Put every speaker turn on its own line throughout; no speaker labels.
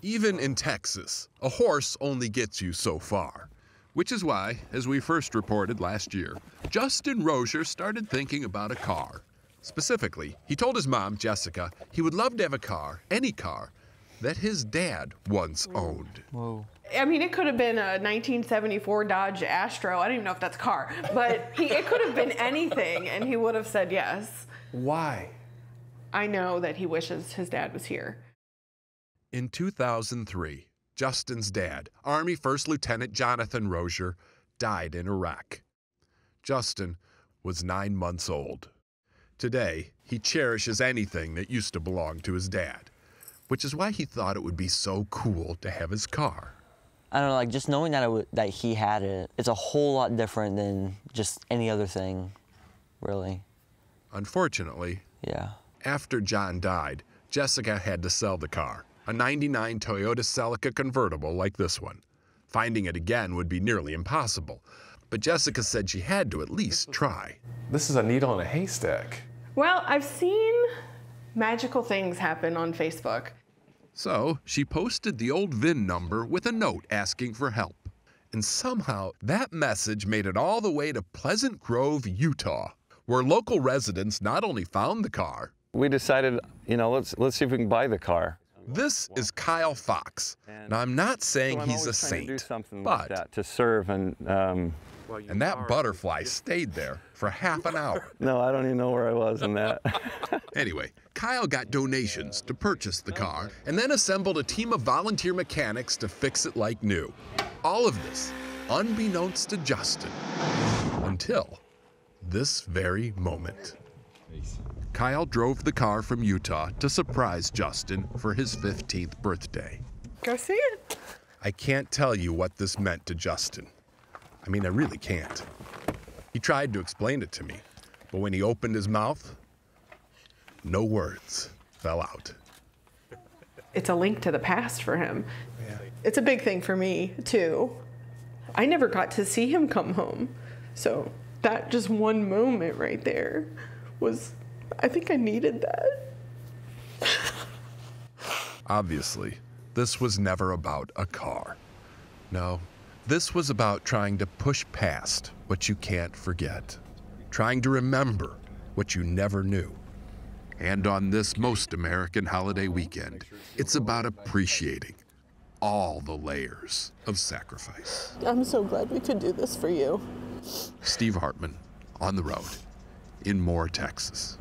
Even in Texas, a horse only gets you so far. Which is why, as we first reported last year, Justin Rozier started thinking about a car. Specifically, he told his mom, Jessica, he would love to have a car, any car, that his dad once owned.
Whoa.
I mean, it could have been a 1974 Dodge Astro. I don't even know if that's a car, but it could have been anything, and he would have said yes.
Why?
I know that he wishes his dad was here.
In 2003, Justin's dad, Army First Lieutenant Jonathan Rozier, died in Iraq. Justin was 9 months old. Today, he cherishes anything that used to belong to his dad, which is why he thought it would be so cool to have his car.
I don't know, like just knowing that he had it, it's a whole lot different than just any other thing, really.
Unfortunately,
yeah.
After John died, Jessica had to sell the car, a '99 Toyota Celica convertible like this one. Finding it again would be nearly impossible, but Jessica said she had to at least try.
This is a needle in a haystack.
Well, I've seen magical things happen on Facebook.
So she posted the old VIN number with a note asking for help. And somehow that message made it all the way to Pleasant Grove, Utah, where local residents not only found the car.
We decided, let's see if we can buy the car.
This is Kyle Fox. Now, I'm not saying he's a saint, but
like to serve and
that butterfly stayed there for half an hour.
No, I don't even know where I was in that.
Anyway, Kyle got donations to purchase the car and then assembled a team of volunteer mechanics to fix it like new. All of this, unbeknownst to Justin, until this very moment. Kyle drove the car from Utah to surprise Justin for his 15th birthday.
Go see it.
I can't tell you what this meant to Justin. I mean, I really can't. He tried to explain it to me, but when he opened his mouth, no words fell out.
It's a link to the past for him. Yeah. It's a big thing for me, too. I never got to see him come home. So that just one moment right there was, I think I needed that.
Obviously, this was never about a car. No, this was about trying to push past what you can't forget, trying to remember what you never knew. And on this most American holiday weekend, it's about appreciating all the layers of sacrifice.
I'm so glad we could do this for you.
Steve Hartman, on the road in Moore, Texas.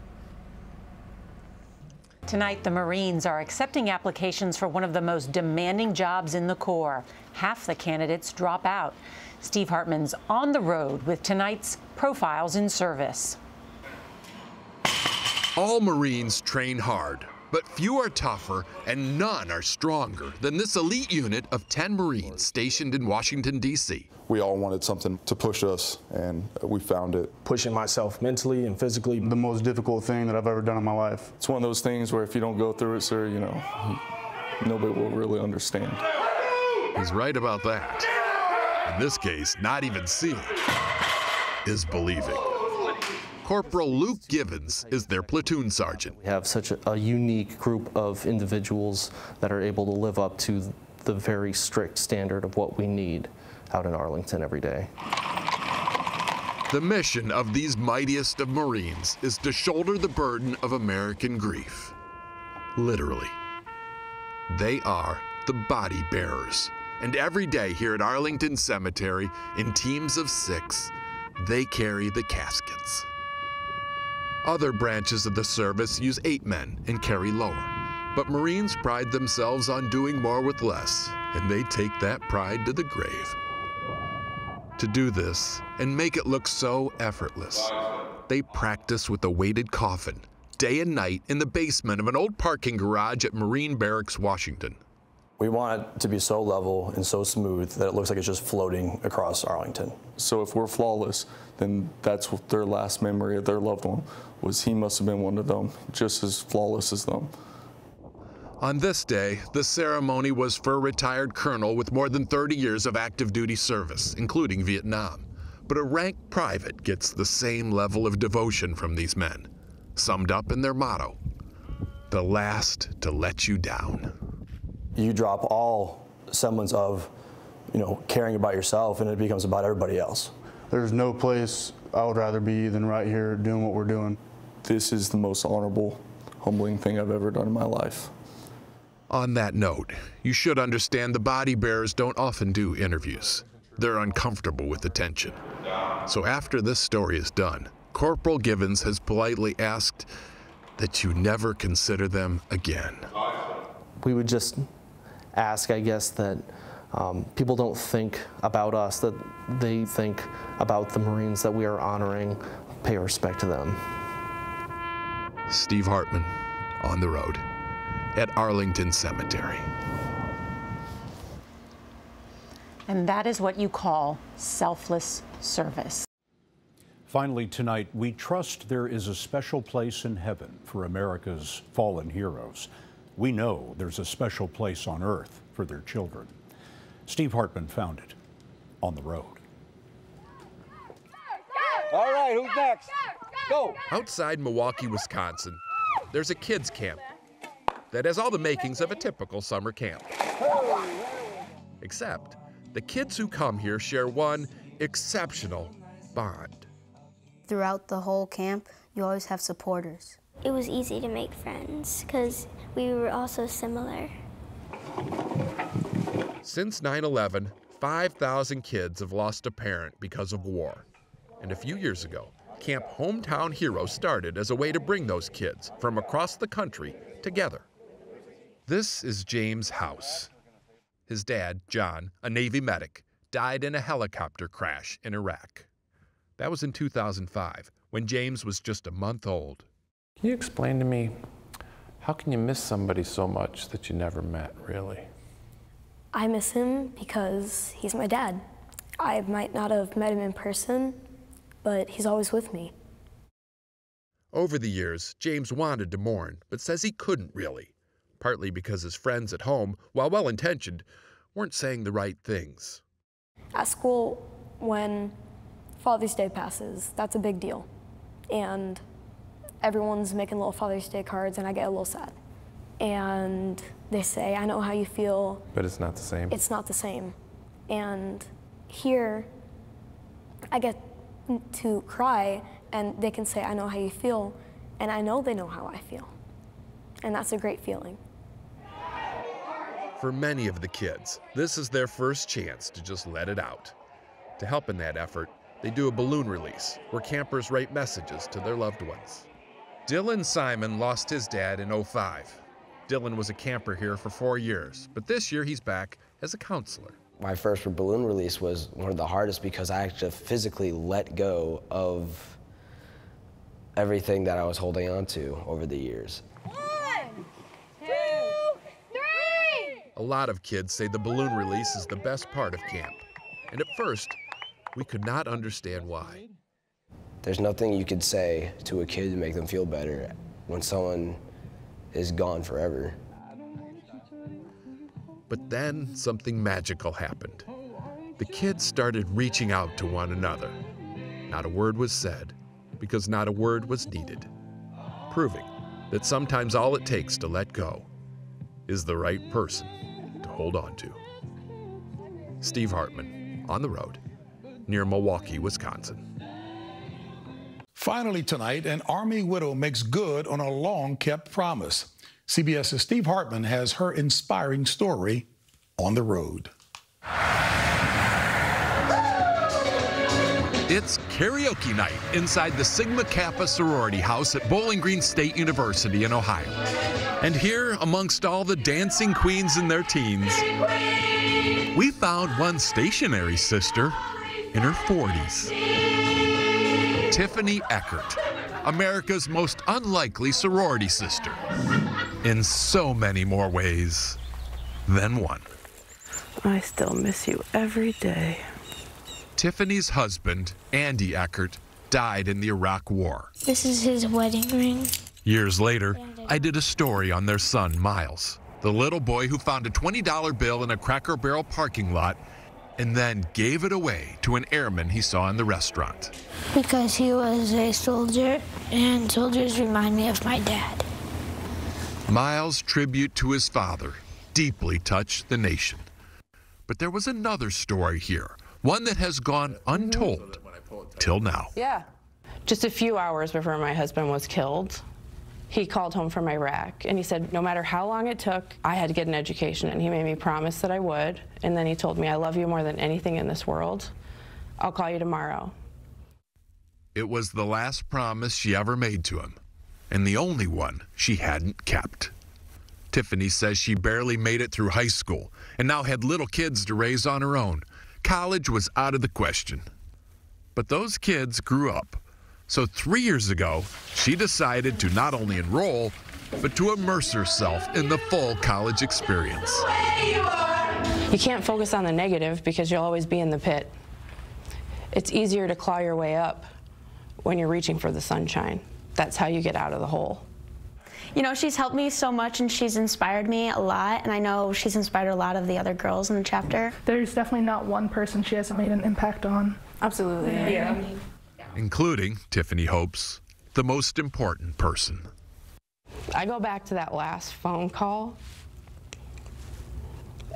Tonight, the Marines are accepting applications for one of the most demanding jobs in the Corps. Half the candidates drop out. Steve Hartman's on the road with tonight's Profiles in Service.
All Marines train hard, but few are tougher and none are stronger than this elite unit of 10 Marines stationed in Washington, D.C.
We all wanted something to push us, and we found it.
Pushing myself mentally and physically.
The most difficult thing that I've ever done in my life.
It's one of those things where if you don't go through it, sir, nobody will really understand.
He's right about that. In this case, not even seeing is believing. Corporal Luke Givens is their platoon sergeant.
We have such a unique group of individuals that are able to live up to the very strict standard of what we need out in Arlington every day.
The mission of these mightiest of Marines is to shoulder the burden of American grief. Literally. They are the body bearers. And every day here at Arlington Cemetery, in teams of 6, they carry the caskets. Other branches of the service use 8 men and carry lower. But Marines pride themselves on doing more with less, and they take that pride to the grave. To do this and make it look so effortless, they practice with a weighted coffin, day and night in the basement of an old parking garage at Marine Barracks, Washington.
We want it to be so level and so smooth that it looks like it's just floating across Arlington.
So if we're flawless, then that's what their last memory of their loved one was. He must have been one of them, just as flawless as them.
On this day, the ceremony was for a retired colonel with more than 30 years of active duty service, including Vietnam. But a ranked private gets the same level of devotion from these men, summed up in their motto, "The last to let you down."
you drop all semblance of, caring about yourself, and it becomes about everybody else.
There's no place I would rather be than right here doing what we're doing.
This is the most honorable, humbling thing I've ever done in my life.
On that note, you should understand the body bearers don't often do interviews. They're uncomfortable with attention. So after this story is done, Corporal Givens has politely asked that you never consider them again.
We would just ask, I guess, that people don't think about us, that they think about the Marines that we are honoring, pay respect to them.
Steve Hartman, on the road at Arlington Cemetery.
And that is what you call selfless service.
Finally tonight, we trust there is a special place in heaven for America's fallen heroes. We know there's a special place on earth for their children. Steve Hartman found it on the road.
All right, who's next? Go!
Outside Milwaukee, Wisconsin, there's a kids' camp that has all the makings of a typical summer camp. Except the kids who come here share one exceptional bond.
Throughout the whole camp, you always have supporters.
It was easy to make friends because we were all so similar.
Since 9/11, 5,000 kids have lost a parent because of war. And a few years ago, Camp Hometown Hero started as a way to bring those kids from across the country together. This is James' house. His dad, John, a Navy medic, died in a helicopter crash in Iraq. That was in 2005, when James was just a month old.
Can you explain to me, how can you miss somebody so much that you never met, really?
I miss him because he's my dad. I might not have met him in person, but he's always with me.
Over the years, James wanted to mourn, but says he couldn't really, partly because his friends at home, while well-intentioned, weren't saying the right things.
At school, when Father's Day passes, that's a big deal. And everyone's making little Father's Day cards, and I get a little sad. And they say, I know how you feel.
But it's not the same.
It's not the same. And here, I get to cry, and they can say, I know how you feel, and I know they know how I feel. And that's a great feeling.
For many of the kids, this is their first chance to just let it out. To help in that effort, they do a balloon release where campers write messages to their loved ones. Dylan Simon lost his dad in 2005. Dylan was a camper here for 4 years, but this year he's back as a counselor.
My first balloon release was one of the hardest because I actually physically let go of everything that I was holding on to over the years.
1, 2, 3!
A lot of kids say the balloon release is the best part of camp. And at first, we could not understand why.
There's nothing you could say to a kid to make them feel better when someone is gone forever.
But then something magical happened. The kids started reaching out to one another. Not a word was said, because not a word was needed, proving that sometimes all it takes to let go is the right person to hold on to. Steve Hartman, on the road, near Milwaukee, Wisconsin.
Finally tonight, an Army widow makes good on a long-kept promise. CBS's Steve Hartman has her inspiring story on the road.
It's karaoke night inside the Sigma Kappa sorority house at Bowling Green State University in Ohio. And here, amongst all the dancing queens in their teens, we found one stationary sister in her 40s. Tiffany Eckert, America's most unlikely sorority sister, in so many more ways than one.
I still miss you every day.
Tiffany's husband, Andy Eckert, died in the Iraq War.
This is his wedding ring.
Years later, I did a story on their son, Miles, the little boy who found a $20 bill in a Cracker Barrel parking lot and then gave it away to an airman he saw in the restaurant.
Because he was a soldier, and soldiers remind me of my dad.
Miles' tribute to his father, deeply touched the nation. But there was another story here, one that has gone untold till now.
Yeah. Just a few hours before my husband was killed, he called home from Iraq, and he said no matter how long it took, I had to get an education, and he made me promise that I would. And then he told me, I love you more than anything in this world. I'll call you tomorrow.
It was the last promise she ever made to him, and the only one she hadn't kept. Tiffany says she barely made it through high school and now had little kids to raise on her own. College was out of the question. But those kids grew up. So 3 years ago, she decided to not only enroll, but to immerse herself in the full college experience.
You can't focus on the negative because you'll always be in the pit. It's easier to claw your way up when you're reaching for the sunshine. That's how you get out of the hole.
You know, she's helped me so much and she's inspired me a lot, and I know she's inspired a lot of the other girls in the chapter.
There's definitely not one person she hasn't made an impact on.
Absolutely.
Yeah.
Including, Tiffany hopes, the most important person.
I go back to that last phone call,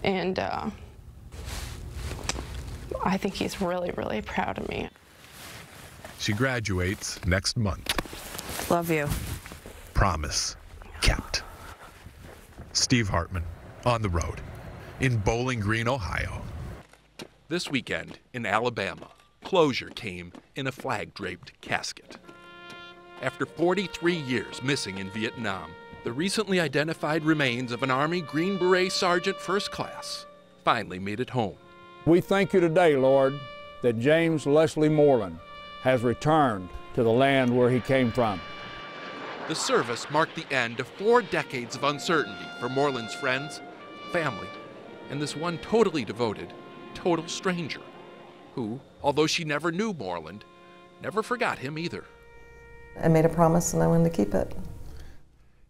and I think he's really, really proud of me.
She graduates next month.
Love you.
Promise kept. Steve Hartman, on the road, in Bowling Green, Ohio.
This weekend in Alabama, closure came in a flag-draped casket. After 43 years missing in Vietnam, the recently identified remains of an Army Green Beret Sergeant First Class finally made it home.
We thank you today, Lord, that James Leslie Moreland has returned to the land where he came from.
The service marked the end of 4 decades of uncertainty for Moreland's friends, family, and this one totally devoted, total stranger, who, although she never knew Moreland, never forgot him either.
I made a promise and I wanted to keep it.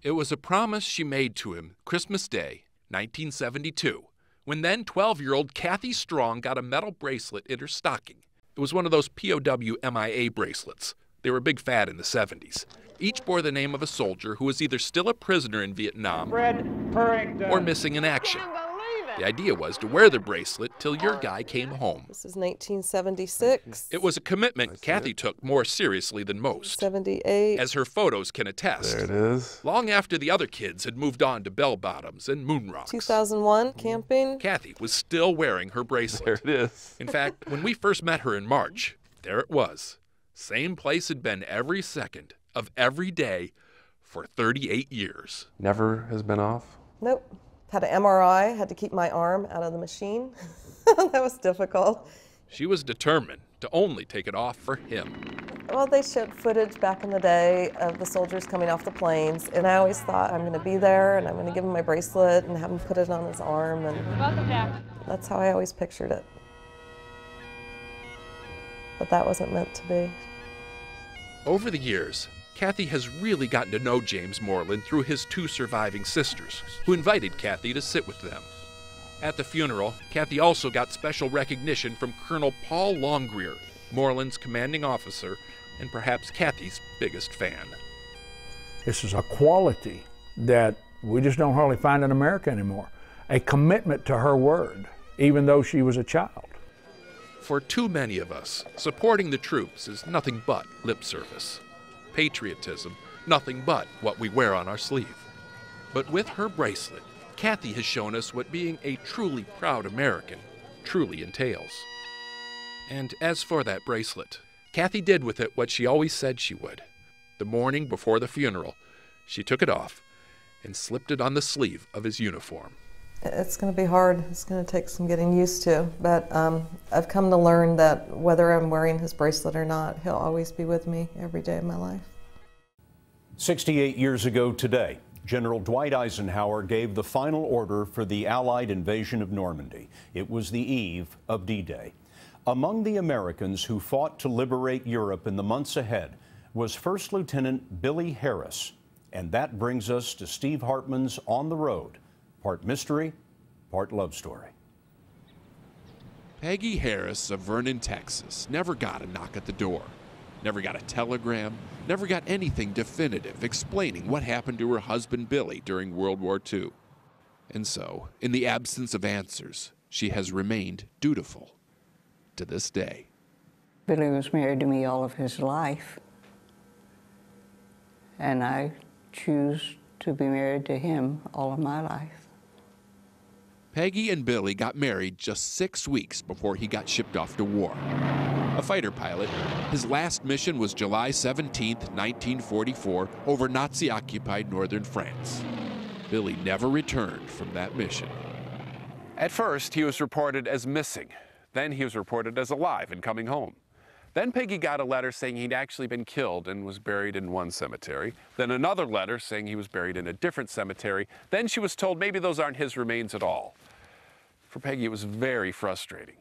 It was a promise she made to him Christmas Day, 1972, when then 12-year-old Kathy Strong got a metal bracelet in her stocking. It was one of those POW MIA bracelets. They were a big fad in the 70s. Each bore the name of a soldier who was either still a prisoner in Vietnam or missing in action. The idea was to wear the bracelet till your guy came home.
This is 1976.
It was a commitment Kathy took more seriously than most.
78.
As her photos can attest.
There it is.
Long after the other kids had moved on to bell-bottoms and moon rocks.
2001, camping.
Kathy was still wearing her bracelet.
There it is.
In fact, when we first met her in March, there it was. Same place had been every second of every day for 38 years.
Never has been off?
Nope. Had an MRI, had to keep my arm out of the machine. That was difficult.
She was determined to only take it off for him.
Well, they showed footage back in the day of the soldiers coming off the planes, and I always thought I'm going to be there and I'm going to give him my bracelet and have him put it on his arm, and that's how I always pictured it. But that wasn't meant to be.
Over the years, Kathy has really gotten to know James Moreland through his 2 surviving sisters, who invited Kathy to sit with them. At the funeral, Kathy also got special recognition from Colonel Paul Longrear, Moreland's commanding officer, and perhaps Kathy's biggest fan.
This is a quality that we just don't hardly find in America anymore. A commitment to her word, even though she was a child.
For too many of us, supporting the troops is nothing but lip service. Patriotism, nothing but what we wear on our sleeve. But with her bracelet, Kathy has shown us what being a truly proud American truly entails. And as for that bracelet, Kathy did with it what she always said she would. The morning before the funeral, she took it off and slipped it on the sleeve of his uniform.
It's going to be hard. It's going to take some getting used to, but I've come to learn that whether I'm wearing his bracelet or not, he'll always be with me every day of my life.
68 years ago today, General Dwight Eisenhower gave the final order for the Allied invasion of Normandy. It was the eve of D-Day. Among the Americans who fought to liberate Europe in the months ahead was First Lieutenant Billy Harris. And that brings us to Steve Hartman's On the Road. Part mystery, part love story.
Peggy Harris of Vernon, Texas, never got a knock at the door. Never got a telegram, never got anything definitive explaining what happened to her husband Billy during World War II. And so, in the absence of answers, she has remained dutiful to this day.
Billy was married to me all of his life, and I choose to be married to him all of my life.
Peggy and Billy got married just 6 weeks before he got shipped off to war. A fighter pilot, his last mission was July 17, 1944, over Nazi-occupied northern France. Billy never returned from that mission. At first, he was reported as missing. Then he was reported as alive and coming home. Then Peggy got a letter saying he'd actually been killed and was buried in one cemetery. Then another letter saying he was buried in a different cemetery. Then she was told maybe those aren't his remains at all. For Peggy, it was very frustrating.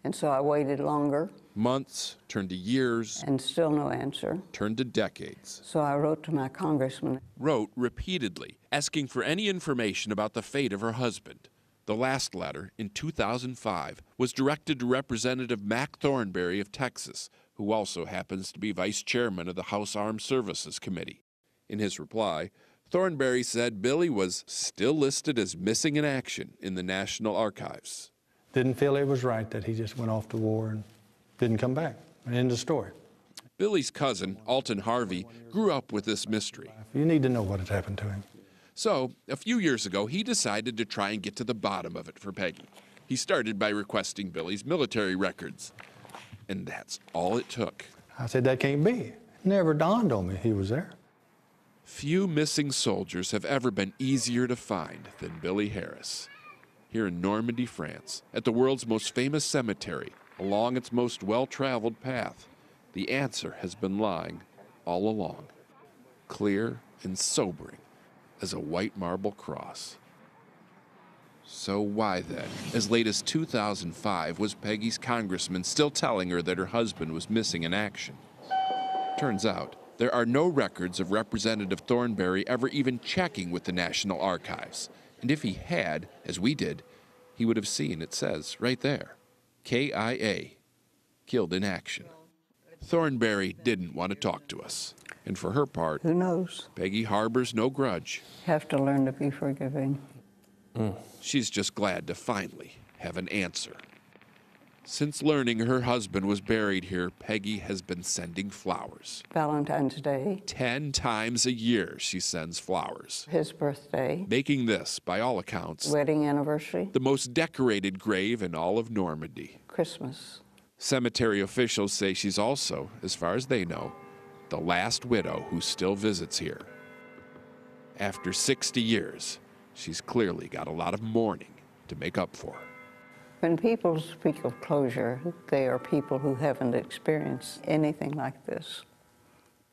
And so I waited longer.
Months turned to years.
And still no answer.
Turned to decades.
So I wrote to my congressman.
Wrote repeatedly, asking for any information about the fate of her husband. The last letter, in 2005, was directed to Representative Mac Thornberry of Texas, who also happens to be vice chairman of the House Armed Services Committee. In his reply, Thornberry said Billy was still listed as missing in action in the National Archives.
Didn't feel it was right that he just went off to war and didn't come back. End of story.
Billy's cousin, Alton Harvey, grew up with this mystery.
You need to know what had happened to him.
So, a few years ago, he decided to try and get to the bottom of it for Peggy. He started by requesting Billy's military records. And that's all it took.
I said, that can't be. It never dawned on me he was there.
Few missing soldiers have ever been easier to find than Billy Harris. Here in Normandy, France, at the world's most famous cemetery, along its most well-traveled path, the answer has been lying all along, clear and sobering as a white marble cross. So why then, as late as 2005, was Peggy's congressman still telling her that her husband was missing in action? Turns out, there are no records of Representative Thornberry ever even checking with the National Archives. And if he had, as we did, he would have seen, it says, right there, KIA, killed in action. Thornberry didn't want to talk to us. And for her part,
who knows?
Peggy harbors no grudge.
Have to learn to be forgiving.
She's just glad to finally have an answer. Since learning her husband was buried here, Peggy has been sending flowers.
Valentine's Day.
10 times a year she sends flowers.
His birthday.
Making this, by all accounts,
wedding anniversary.
The most decorated grave in all of Normandy.
Christmas.
Cemetery officials say she's also, as far as they know, the last widow who still visits here. After 60 years, she's clearly got a lot of mourning to make up for.
When people speak of closure, they are people who haven't experienced anything like this.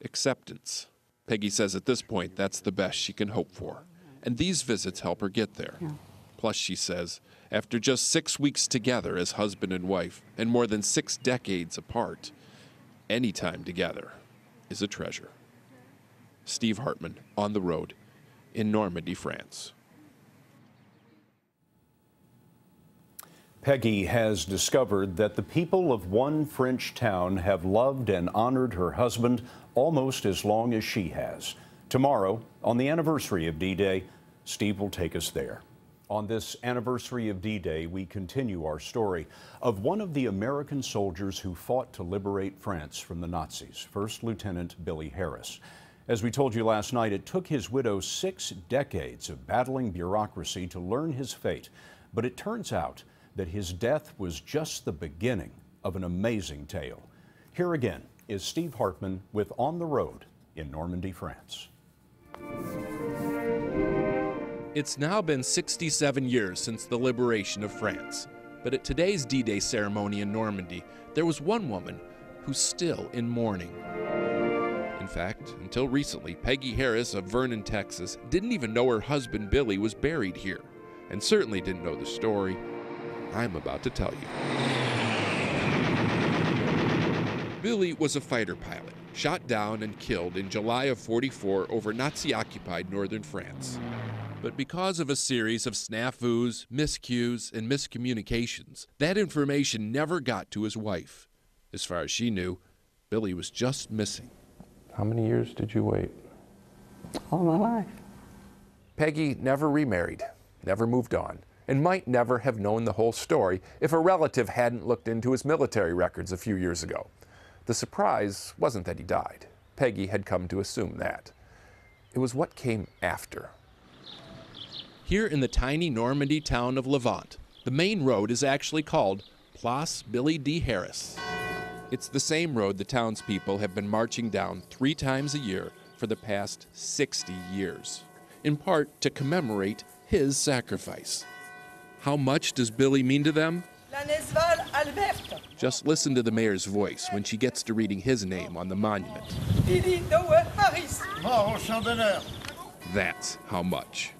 Acceptance. Peggy says at this point that's the best she can hope for. And these visits help her get there.
Yeah.
Plus, she says, after just 6 weeks together as husband and wife, and more than 6 decades apart, any time together is a treasure. Steve Hartman, on the road in Normandy, France.
Peggy has discovered that the people of one French town have loved and honored her husband almost as long as she has. Tomorrow, on the anniversary of D-Day, Steve will take us there. On this anniversary of D-Day, we continue our story of one of the American soldiers who fought to liberate France from the Nazis, First Lieutenant Billy Harris. As we told you last night, it took his widow 6 decades of battling bureaucracy to learn his fate, but it turns out that his death was just the beginning of an amazing tale. Here again is Steve Hartman with On the Road in Normandy, France.
It's now been 67 years since the liberation of France, but at today's D-Day ceremony in Normandy, there was one woman who's still in mourning. In fact, until recently, Peggy Harris of Vernon, Texas, didn't even know her husband Billy was buried here, and certainly didn't know the story I'm about to tell you. Billy was a fighter pilot, shot down and killed in July of '44 over Nazi-occupied northern France. But because of a series of snafus, miscues, and miscommunications, that information never got to his wife. As far as she knew, Billy was just missing.
How many years did you wait?
All my life.
Peggy never remarried. never moved on, and might never have known the whole story if a relative hadn't looked into his military records a few years ago. The surprise wasn't that he died. Peggy had come to assume that. It was what came after.
Here in the tiny Normandy town of Levant, the main road is actually called Place Billy D. Harris. It's the same road the townspeople have been marching down 3 times a year for the past 60 years, in part to commemorate his sacrifice. How much does Billy mean to them? Just listen to the mayor's voice when she gets to reading his name on the monument. That's how much.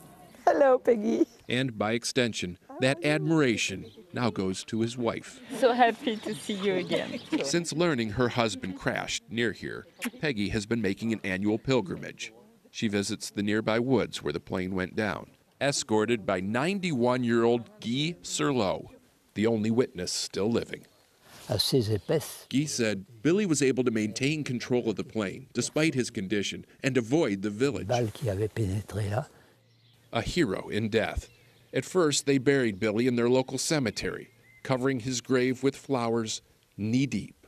Hello, Peggy.
And by extension, that admiration now goes to his wife.
So happy to see you again.
Since learning her husband crashed near here, Peggy has been making an annual pilgrimage. She visits the nearby woods where the plane went down, escorted by 91-year-old Guy Surlot, the only witness still living. Guy said Billy was able to maintain control of the plane despite his condition and avoid the village. A hero in death. At first, they buried Billy in their local cemetery, covering his grave with flowers knee-deep.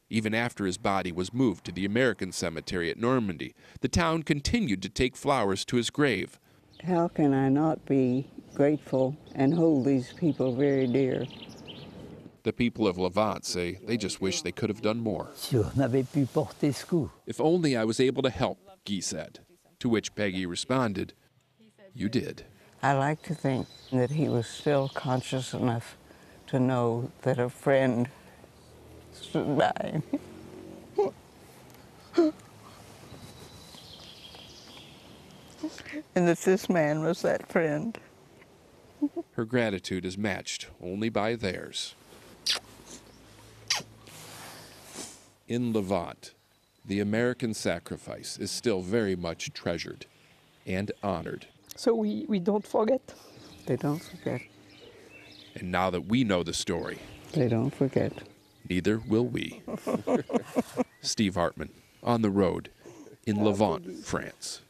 Even after his body was moved to the American cemetery at Normandy, the town continued to take flowers to his grave.
How can I not be grateful and hold these people very dear?
The people of Levant say they just wish they could have done more. If only I was able to help, Guy said, to which Peggy responded, "You did."
I like to think that he was still conscious enough to know that a friend stood by him. And that this man was that friend.
Her gratitude is matched only by theirs. In Levant, the American sacrifice is still very much treasured and honored.
So we don't forget.
They don't forget.
And now that we know the story,
they don't forget.
Neither will we. Steve Hartman, on the road in Levant, France.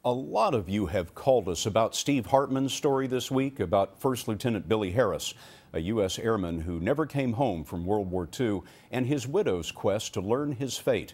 A lot of you have called us about Steve Hartman's story this week, about First Lieutenant Billy Harris, a U.S. airman who never came home from World War II, and his widow's quest to learn his fate.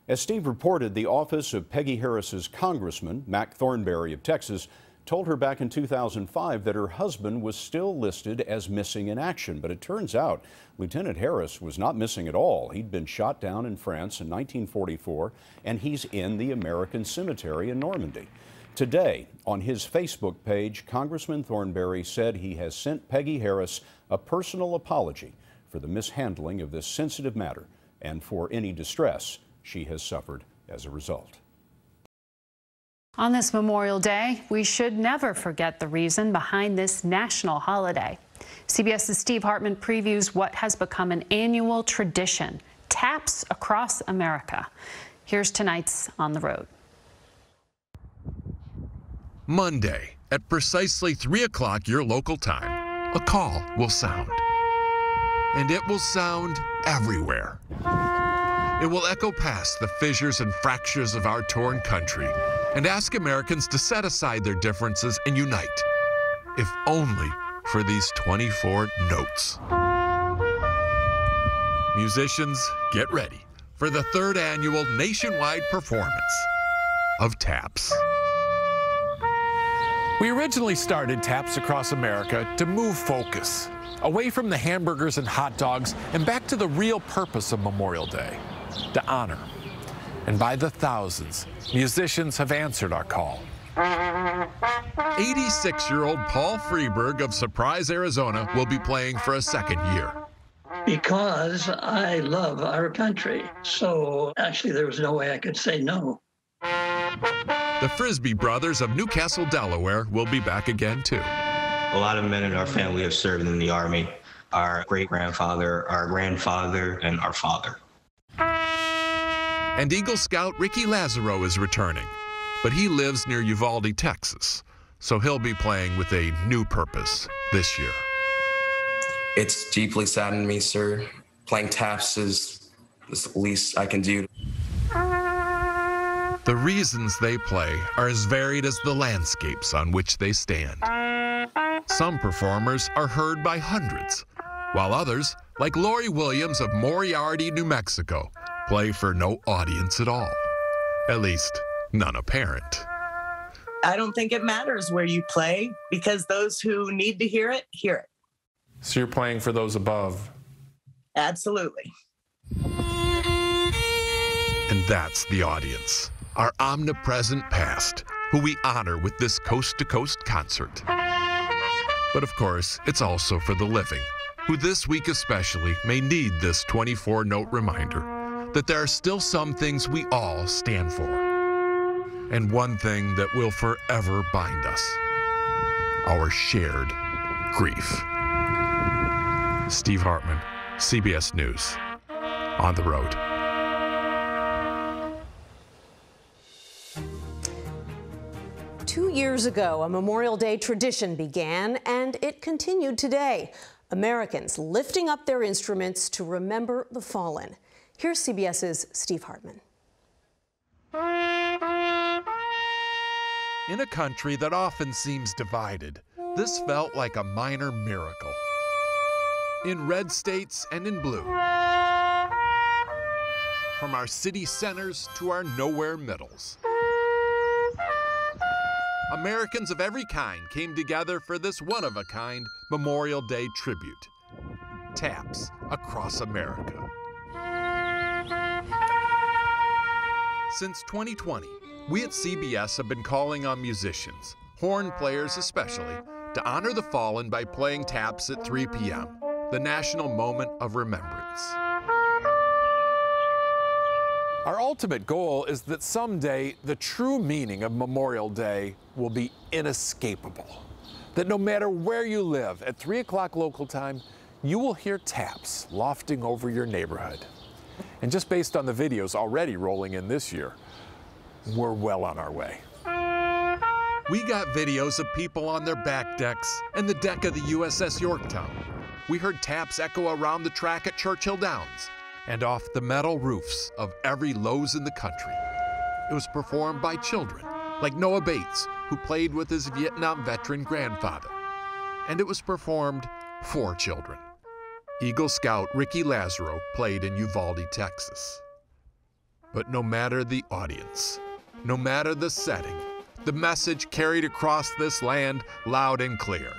As Steve reported, the office of Peggy Harris's congressman, Mac Thornberry of Texas, told her back in 2005 that her husband was still listed as missing in action. But it turns out Lieutenant Harris was not missing at all. He'd been shot down in France in 1944, and he's in the American Cemetery in Normandy. Today, on his Facebook page, Congressman Thornberry said he has sent Peggy Harris a personal apology for the mishandling of this sensitive matter and for any distress she has suffered as a result.
On this Memorial Day, we should never forget the reason behind this national holiday. CBS's Steve Hartman previews what has become an annual tradition, taps across America. Here's tonight's On the Road.
Monday, at precisely 3 o'clock your local time, a call will sound. And it will sound everywhere. It will echo past the fissures and fractures of our torn country and ask Americans to set aside their differences and unite, if only for these 24 notes. Musicians, get ready for the 3rd annual nationwide performance of Taps.
We originally started Taps Across America to move focus away from the hamburgers and hot dogs and back to the real purpose of Memorial Day, to honor. And by the thousands, musicians have answered our call.
86-year-old Paul Freeberg of Surprise, Arizona will be playing for a 2nd year.
Because I love our country. So actually there was no way I could say no.
The Frisbee brothers of Newcastle, Delaware will be back again too.
A lot of men in our family have served in the Army. Our great-grandfather, our grandfather, and our father.
And Eagle Scout Ricky Lazaro is returning, but he lives near Uvalde, Texas, so he'll be playing with a new purpose this year.
It's deeply saddened me, sir. Playing taps is the least I can do.
The reasons they play are as varied as the landscapes on which they stand. Some performers are heard by hundreds, while others, like Lori Williams of Moriarty, New Mexico, play for no audience at all. At least, none apparent.
I don't think it matters where you play because those who need to hear it, hear it.
So you're playing for those above?
Absolutely.
And that's the audience, our omnipresent past, who we honor with this coast-to-coast concert. But of course, it's also for the living, who this week especially may need this 24-note reminder that there are still some things we all stand for. And one thing that will forever bind us, our shared grief. Steve Hartman, CBS News, on the road.
Two years ago, a Memorial Day tradition began, and it continued today. Americans lifting up their instruments to remember the fallen. Here's CBS's Steve Hartman.
In a country that often seems divided, this felt like a minor miracle. In red states and in blue. From our city centers to our nowhere middles. Americans of every kind came together for this one-of-a-kind Memorial Day tribute. Taps across America. Since 2020, we at CBS have been calling on musicians, horn players especially, to honor the fallen by playing taps at 3 p.m., the national moment of remembrance.
Our ultimate goal is that someday the true meaning of Memorial Day will be inescapable. That no matter where you live, at 3 o'clock local time, you will hear taps lofting over your neighborhood. And just based on the videos already rolling in this year, we're well on our way.
We got videos of people on their back decks and the deck of the USS Yorktown. We heard taps echo around the track at Churchill Downs and off the metal roofs of every Lowe's in the country. It was performed by children, like Noah Bates, who played with his Vietnam veteran grandfather. And it was performed for children. Eagle Scout Ricky Lazaro played in Uvalde, Texas. But no matter the audience, no matter the setting, the message carried across this land loud and clear.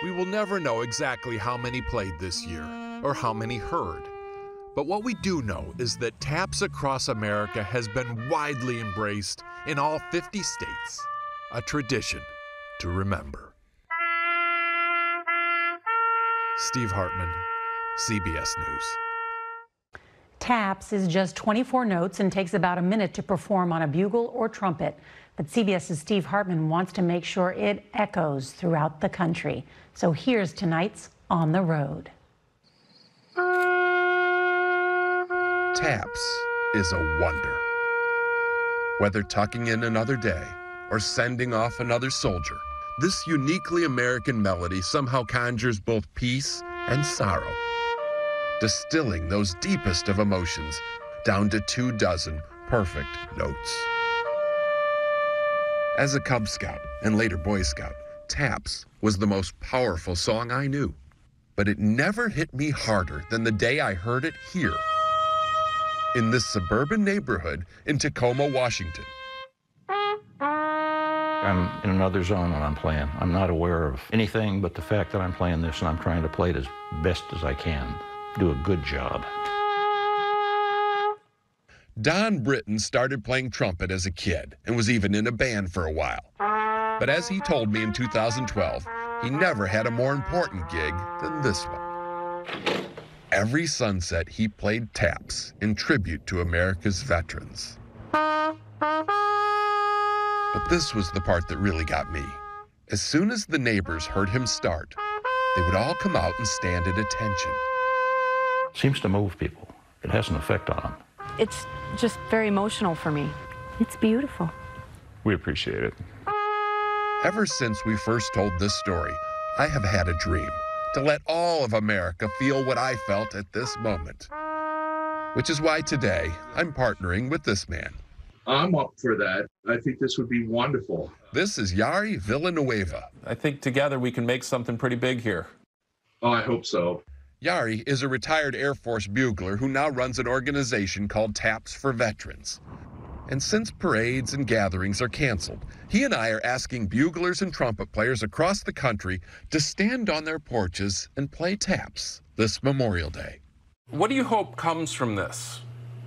We will never know exactly how many played this year or how many heard. But what we do know is that Taps Across America has been widely embraced in all 50 states, a tradition to remember. Steve Hartman, CBS News.
Taps is just 24 notes and takes about a minute to perform on a bugle or trumpet. But CBS's Steve Hartman wants to make sure it echoes throughout the country. So here's tonight's On the Road.
Taps is a wonder. Whether tucking in another day or sending off another soldier, this uniquely American melody somehow conjures both peace and sorrow, distilling those deepest of emotions down to 24 perfect notes. As a Cub Scout and later Boy Scout, Taps was the most powerful song I knew. But it never hit me harder than the day I heard it here, in this suburban neighborhood in Tacoma, Washington.
I'm in another zone when I'm playing. I'm not aware of anything but the fact that I'm playing this, and I'm trying to play it as best as I can. Do a good job.
Don Britton started playing trumpet as a kid and was even in a band for a while. But as he told me in 2012, he never had a more important gig than this one. Every sunset, he played taps in tribute to America's veterans. But this was the part that really got me. As soon as the neighbors heard him start, they would all come out and stand at attention.
Seems to move people. It has an effect on them.
It's just very emotional for me. It's beautiful.
We appreciate it.
Ever since we first told this story, I have had a dream to let all of America feel what I felt at this moment. which is why today I'm partnering with this man.
I'm up for that. I think this would be wonderful.
This is Yari Villanueva.
I think together we can make something pretty big here.
Oh, I hope so.
Yari is a retired Air Force bugler who now runs an organization called Taps for Veterans. And since parades and gatherings are canceled, he and I are asking buglers and trumpet players across the country to stand on their porches and play taps this Memorial Day.
What do you hope comes from this?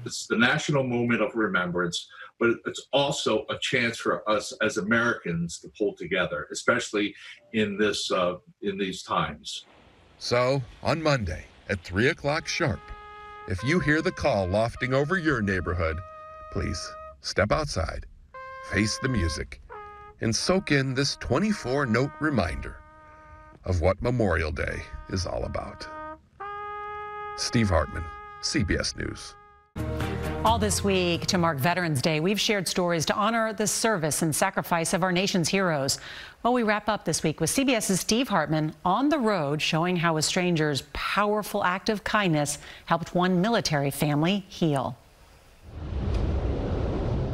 It's the national moment of remembrance, but it's also a chance for us as Americans to pull together, especially in these times.
So, on Monday at 3 o'clock sharp, if you hear the call lofting over your neighborhood, please step outside, face the music, and soak in this 24-note reminder of what Memorial Day is all about. Steve Hartman, CBS News.
All this week to mark Veterans Day, we've shared stories to honor the service and sacrifice of our nation's heroes. Well, we wrap up this week with CBS's Steve Hartman on the road, showing how a stranger's powerful act of kindness helped one military family heal.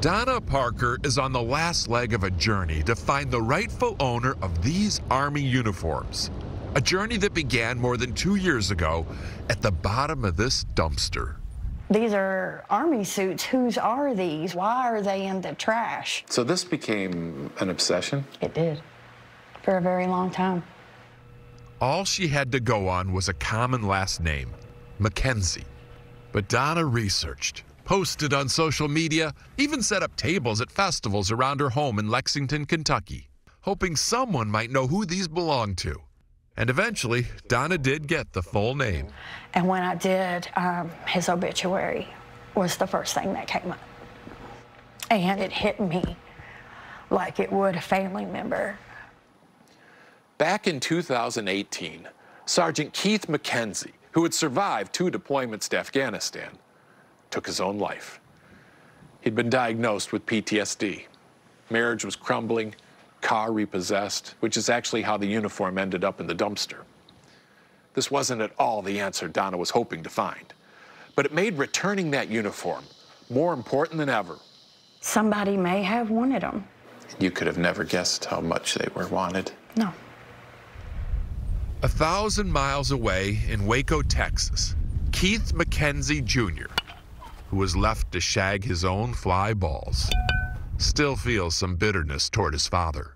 Donna Parker is on the last leg of a journey to find the rightful owner of these Army uniforms. A journey that began more than 2 years ago at the bottom of this dumpster.
These are Army suits. Whose are these? Why are they in the trash?
So this became an obsession?
It did, for a very long time.
All she had to go on was a common last name, Mackenzie. But Donna researched, posted on social media, even set up tables at festivals around her home in Lexington, Kentucky, hoping someone might know who these belonged to. And eventually, Donna did get the full name.
And when I did, his obituary was the first thing that came up. And it hit me like it would a family member.
Back in 2018, Sergeant Keith McKenzie, who had survived 2 deployments to Afghanistan, took his own life. He'd been diagnosed with PTSD. Marriage was crumbling, car repossessed, which is actually how the uniform ended up in the dumpster. This wasn't at all the answer Donna was hoping to find, but it made returning that uniform more important than ever.
Somebody may have wanted them.
You could have never guessed how much they were wanted.
No.
1,000 miles away in Waco, Texas, Keith McKenzie Jr., who was left to shag his own fly balls, still feels some bitterness toward his father.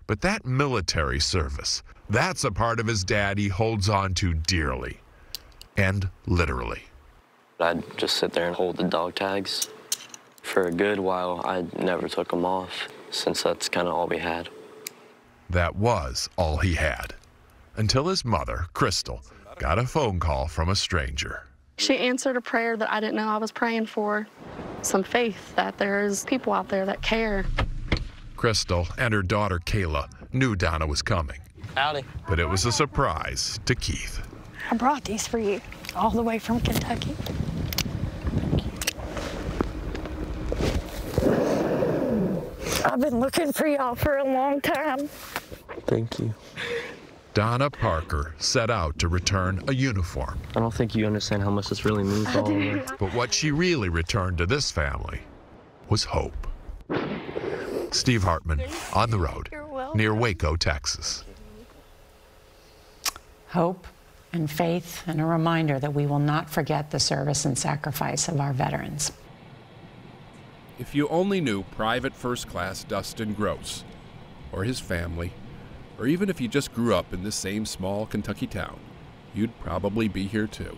But that military service, that's a part of his dad he holds on to dearly, and literally.
I'd just sit there and hold the dog tags. For a good while, I never took them off, since that's kind of all we had.
That was all he had, until his mother, Crystal, got a phone call from a stranger.
She answered a prayer that I didn't know I was praying for. Some faith that there's people out there that care.
Crystal and her daughter, Kayla, knew Donna was coming.
Howdy.
But it was a surprise to Keith.
I brought these for you, all the way from Kentucky. I've been looking for y'all for a long time.
Thank you.
Donna Parker set out to return a uniform.
I don't think you understand how much this really means to all of us.
But what she really returned to this family was hope. Steve Hartman, on the road, near Waco, Texas.
Hope and faith, and a reminder that we will not forget the service and sacrifice of our veterans.
If you only knew Private First Class Dustin Gross, or his family, or even if you just grew up in this same small Kentucky town, you'd probably be here too.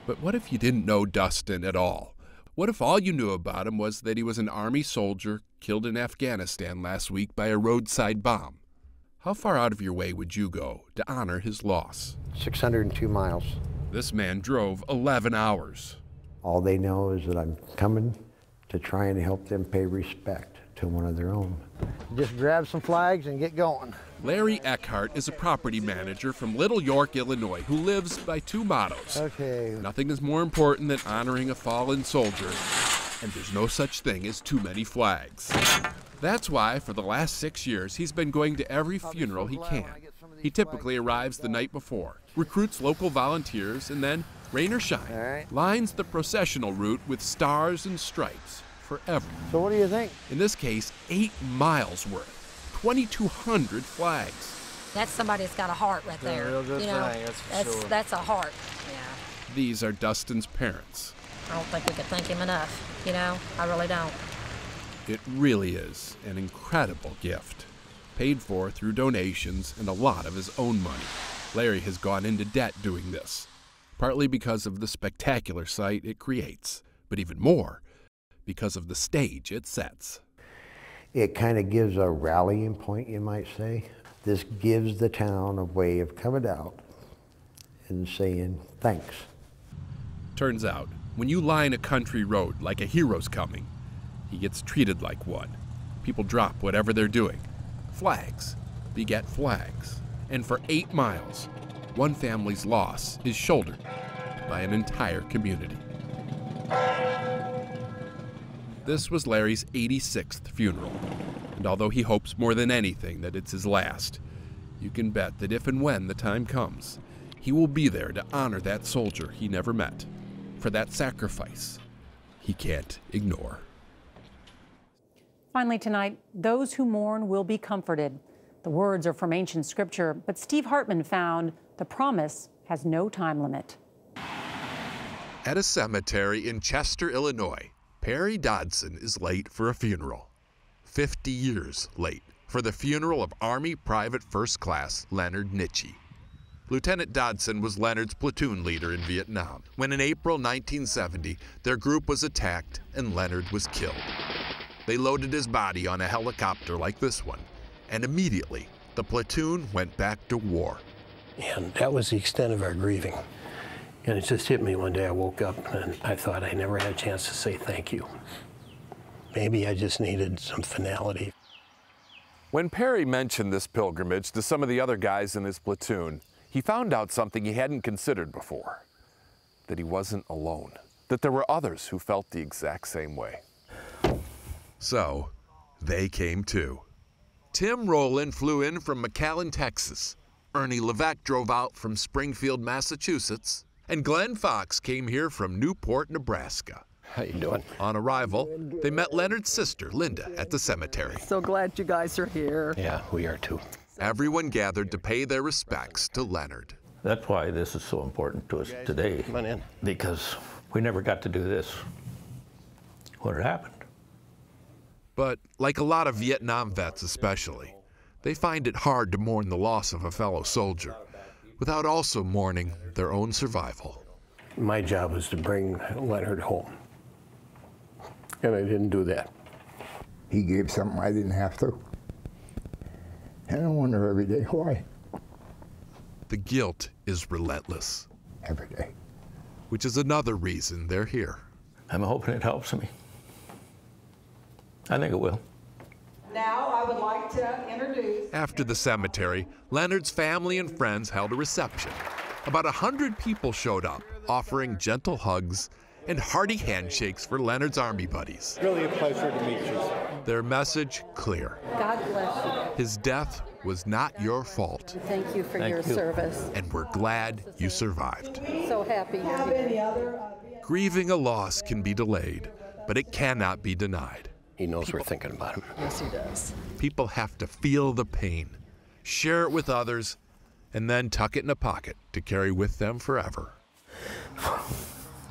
But what if you didn't know Dustin at all? What if all you knew about him was that he was an Army soldier killed in Afghanistan last week by a roadside bomb? How far out of your way would you go to honor his loss?
602 miles.
This man drove 11 hours.
All they know is that I'm coming to try and help them pay respect to one of their own. Just grab some flags and get going.
Larry Eckhart is a property manager from Little York, Illinois, who lives by 2 mottos.
Okay.
Nothing is more important than honoring a fallen soldier, and there's no such thing as too many flags. That's why, for the last 6 years, he's been going to every funeral he can. He typically arrives the night before, recruits local volunteers, and then
rain or shine, lines the processional route with stars and stripes forever.
So what do you think?
In this case, 8 miles worth, 2,200 flags.
That's somebody that's got a heart right there.
A real good
you know,
thing, that's for sure.
That's a heart. Yeah.
These are Dustin's parents.
I don't think we could thank him enough. You know, I really don't.
It really is an incredible gift, paid for through donations and a lot of his own money. Larry has gone into debt doing this, partly because of the spectacular sight it creates, but even more because of the stage it sets.
It kind of gives a rallying point, you might say. This gives the town a way of coming out and saying thanks.
Turns out, when you line a country road like a hero's coming, he gets treated like one. People drop whatever they're doing. Flags beget flags. And for 8 miles, one family's loss is shouldered by an entire community. This was Larry's 86th funeral. And although he hopes more than anything that it's his last, you can bet that if and when the time comes, he will be there to honor that soldier he never met, for that sacrifice he can't ignore.
Finally tonight, those who mourn will be comforted. The words are from ancient scripture, but Steve Hartman found the promise has no time limit.
At a cemetery in Chester, Illinois, Perry Dodson is late for a funeral. 50 years late for the funeral of Army Private First Class Leonard Nitschke. Lieutenant Dodson was Leonard's platoon leader in Vietnam when in April 1970 their group was attacked and Leonard was killed. They loaded his body on a helicopter like this one, and immediately the platoon went back to war.
And that was the extent of our grieving. And it just hit me one day. I woke up and I thought I never had a chance to say thank you. Maybe I just needed some finality.
When Perry mentioned this pilgrimage to some of the other guys in his platoon, he found out something he hadn't considered before, that he wasn't alone, that there were others who felt the exact same way.
So, they came too. Tim Rowland flew in from McAllen, Texas. Ernie Levesque drove out from Springfield, Massachusetts. And Glenn Fox came here from Newport, Nebraska.
How you doing?
On arrival, they met Leonard's sister, Linda, at the cemetery.
So glad you guys are here.
Yeah, we are too.
Everyone gathered to pay their respects to Leonard.
That's why this is so important to us today.
Come on in.
Because we never got to do this when it happened.
But like a lot of Vietnam vets especially, they find it hard to mourn the loss of a fellow soldier without also mourning their own survival.
My job was to bring Leonard home. And I didn't do that.
He gave something I didn't have to. And I wonder every day why.
The guilt is relentless.
Every day.
Which is another reason they're here.
I'm hoping it helps me. I think it will.
Now I would like to introduce...
After the cemetery, Leonard's family and friends held a reception. About 100 people showed up, offering gentle hugs and hearty handshakes for Leonard's Army buddies.
Really a pleasure to meet you.
Their message clear.
God bless you.
His death was not your fault.
Thank you for your service.
And we're glad you survived.
So happy you're here.
Grieving a loss can be delayed, but it cannot be denied.
He knows we're thinking about him.
Yes, he does.
People have to feel the pain, share it with others, and then tuck it in a pocket to carry with them forever.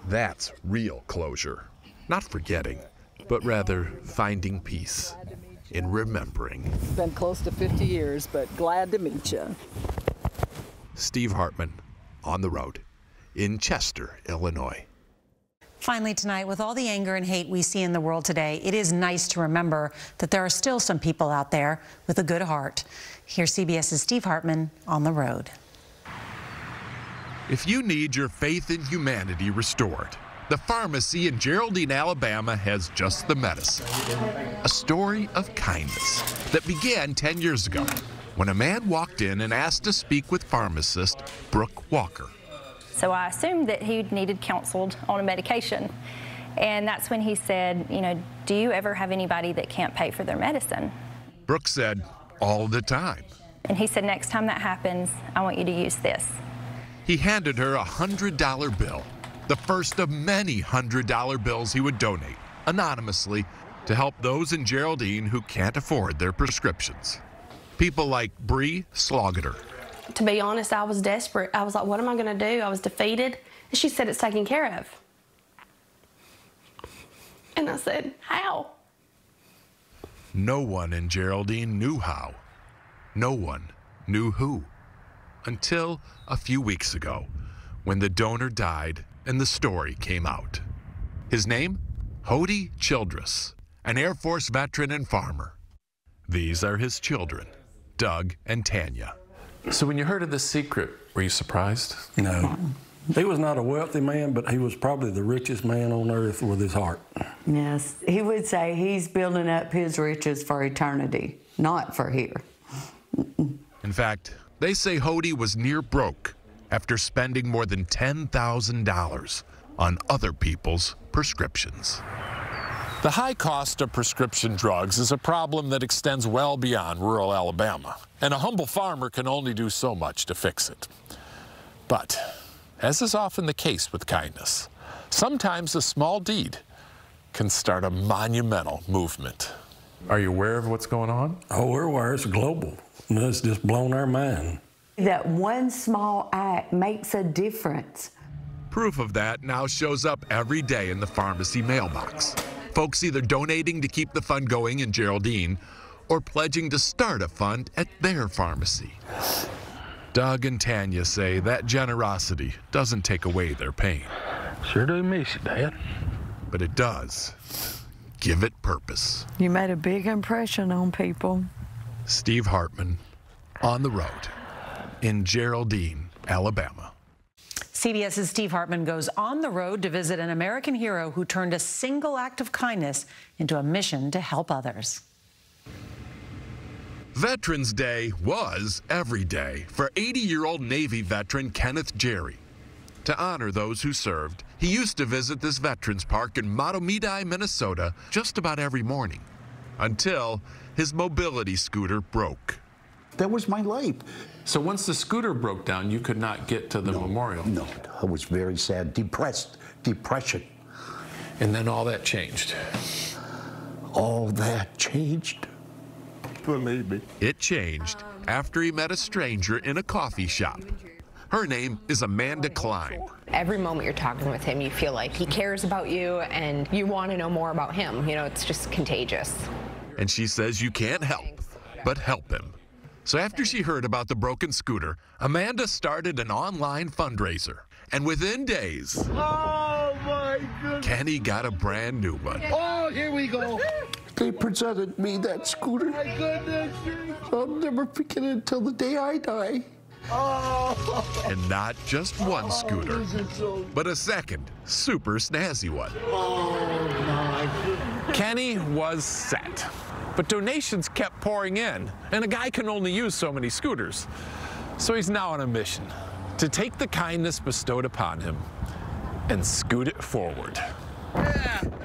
That's real closure. Not forgetting, but rather finding peace in remembering.
It's been close to 50 years, but glad to meet you.
Steve Hartman, on the road, in Chester, Illinois.
Finally tonight, with all the anger and hate we see in the world today, it is nice to remember that there are still some people out there with a good heart. Here's CBS's Steve Hartman on the road.
If you need your faith in humanity restored, the pharmacy in Geraldine, Alabama has just the medicine. A story of kindness that began 10 years ago when a man walked in and asked to speak with pharmacist Brooke Walker.
So I assumed that he needed counseled on a medication. And that's when he said, you know, do you ever have anybody that can't pay for their medicine?
Brooke said, all the time.
And he said, next time that happens, I want you to use this.
He handed her a $100 bill, the first of many $100 bills he would donate, anonymously, to help those in Geraldine who can't afford their prescriptions. People like Bree Slogater.
To be honest, I was desperate. I was like, what am I going to do? I was defeated. And she said, it's taken care of. And I said, how?
No one in Geraldine knew how. No one knew who. Until a few weeks ago, when the donor died and the story came out. His name? Hody Childress, an Air Force veteran and farmer. These are his children, Doug and Tanya.
So when you heard of this secret, were you surprised?
No. He was not a wealthy man, but he was probably the richest man on earth with his heart.
Yes, he would say he's building up his riches for eternity, not for here.
In fact, they say Hody was near broke after spending more than $10,000 on other people's prescriptions.
The high cost of prescription drugs is a problem that extends well beyond rural Alabama, and a humble farmer can only do so much to fix it. But, as is often the case with kindness, sometimes a small deed can start a monumental movement.
Are you aware of what's going on?
Oh, we're aware. It's global. And it's just blown our mind.
That one small act makes a difference.
Proof of that now shows up every day in the pharmacy mailbox. Folks either donating to keep the fund going in Geraldine or pledging to start a fund at their pharmacy. Doug and Tanya say that generosity doesn't take away their pain.
Sure do miss you, Dad.
But it does give it purpose.
You made a big impression on people.
Steve Hartman, on the road in Geraldine, Alabama.
CBS's Steve Hartman goes on the road to visit an American hero who turned a single act of kindness into a mission to help others.
Veterans Day was every day for 80-year-old Navy veteran Kenneth Jerry. To honor those who served, he used to visit this veterans park in Matomidi, Minnesota, just about every morning, until his mobility scooter broke.
That was my life.
So once the scooter broke down, you could not get to the memorial?
No, I was very sad, depression.
And then all that changed?
All that changed. Believe me.
It changed after he met a stranger in a coffee shop. Her name is Amanda Klein.
Every moment you're talking with him, you feel like he cares about you and you want to know more about him. You know, it's just contagious.
And she says you can't help but help him. So after she heard about the broken scooter, Amanda started an online fundraiser. And within days,
Oh my goodness.
Kenny got a brand new one.
Oh, here we go. They presented me that scooter. My goodness. I'll never forget it until the day I die. Oh.
And not just one scooter, but a second, super snazzy one.
Oh my.
Kenny was set. But donations kept pouring in, and a guy can only use so many scooters. So he's now on a mission to take the kindness bestowed upon him and scoot it forward.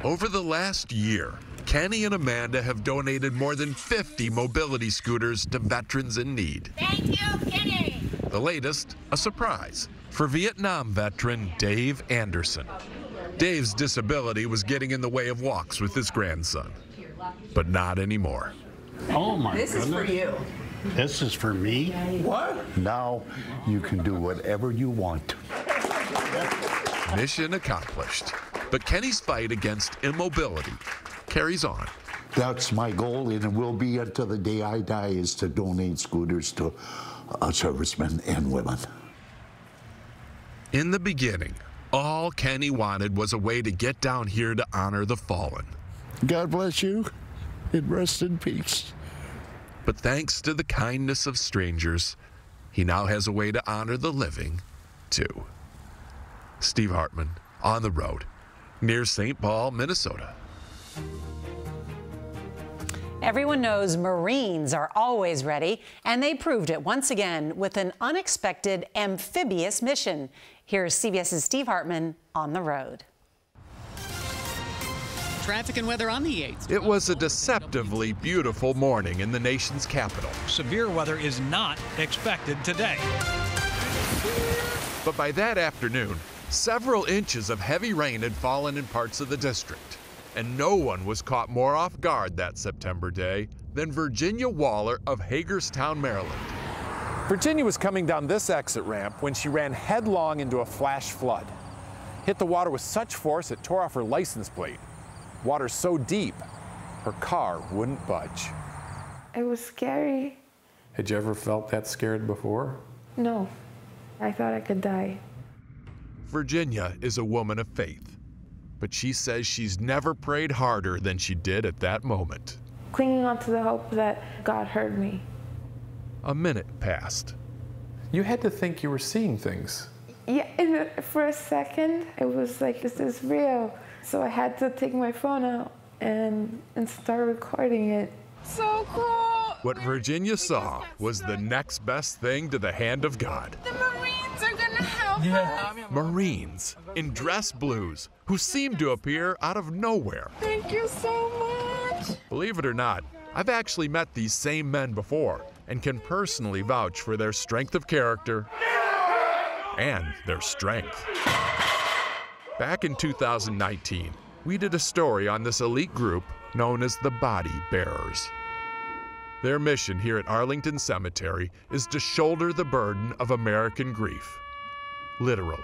Over the last year, Kenny and Amanda have donated more than 50 mobility scooters to veterans in need.
Thank you, Kenny.
The latest, a surprise for Vietnam veteran Dave Anderson. Dave's disability was getting in the way of walks with his grandson. But not anymore.
Oh my goodness.
This is for you.
This is for me? What? Now you can do whatever you want.
Mission accomplished. But Kenny's fight against immobility carries on.
That's my goal, and it will be until the day I die, is to donate scooters to servicemen and women.
In the beginning, all Kenny wanted was a way to get down here to honor the fallen.
God bless you, and rest in peace.
But thanks to the kindness of strangers, he now has a way to honor the living, too. Steve Hartman, on the road, near St. Paul, Minnesota.
Everyone knows Marines are always ready, and they proved it once again with an unexpected amphibious mission. Here's CBS's Steve Hartman on the road.
Traffic and weather on the 8th.
It was a deceptively beautiful morning in the nation's capital.
Severe weather is not expected today.
But by that afternoon, several inches of heavy rain had fallen in parts of the district, and no one was caught more off guard that September day than Virginia Waller of Hagerstown, Maryland.
Virginia was coming down this exit ramp when she ran headlong into a flash flood. Hit the water with such force it tore off her license plate. Water so deep, her car wouldn't budge.
It was scary.
Had you ever felt that scared before?
No, I thought I could die.
Virginia is a woman of faith, but she says she's never prayed harder than she did at that moment.
Clinging on to the hope that God heard me.
A minute passed.
You had to think you were seeing things.
Yeah, for a second, it was like, is this real? So I had to take my phone out and start recording it. So cool!
What Virginia saw was the next best thing to the hand of God.
The Marines are gonna help us!
Marines in dress blues who seemed to appear out of nowhere.
Thank you so much!
Believe it or not, I've actually met these same men before and can personally vouch for their strength of character and their strength. Back in 2019, we did a story on this elite group known as the Body Bearers. Their mission here at Arlington Cemetery is to shoulder the burden of American grief, literally.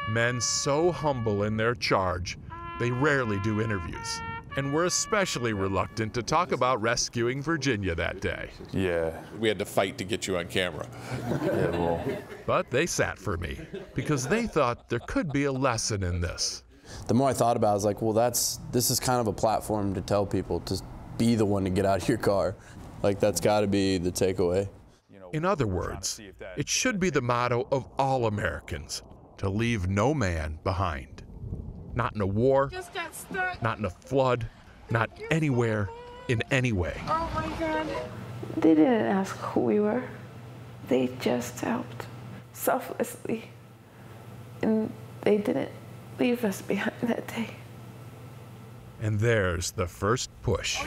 Men so humble in their charge, they rarely do interviews, and were especially reluctant to talk about rescuing Virginia that day.
Yeah.
We had to fight to get you on camera.
Yeah, well.
But they sat for me because they thought there could be a lesson in this.
The more I thought about it, I was like, well, this is kind of a platform to tell people to be the one to get out of your car. Like, that's got to be the takeaway.
In other words, it should be the motto of all Americans, to leave no man behind. Not in a war, not in a flood, not anywhere, in any way.
Oh my God. They didn't ask who we were. They just helped selflessly. And they didn't leave us behind that day.
And there's the first push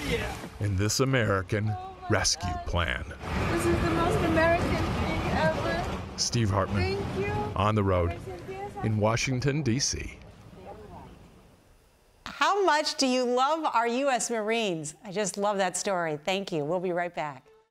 in this American rescue plan.
This is the most American thing ever.
Steve Hartman,
Thank you.
on the road in Washington, D.C.
How much do you love our U.S. Marines? I just love that story. Thank you. We'll be right back.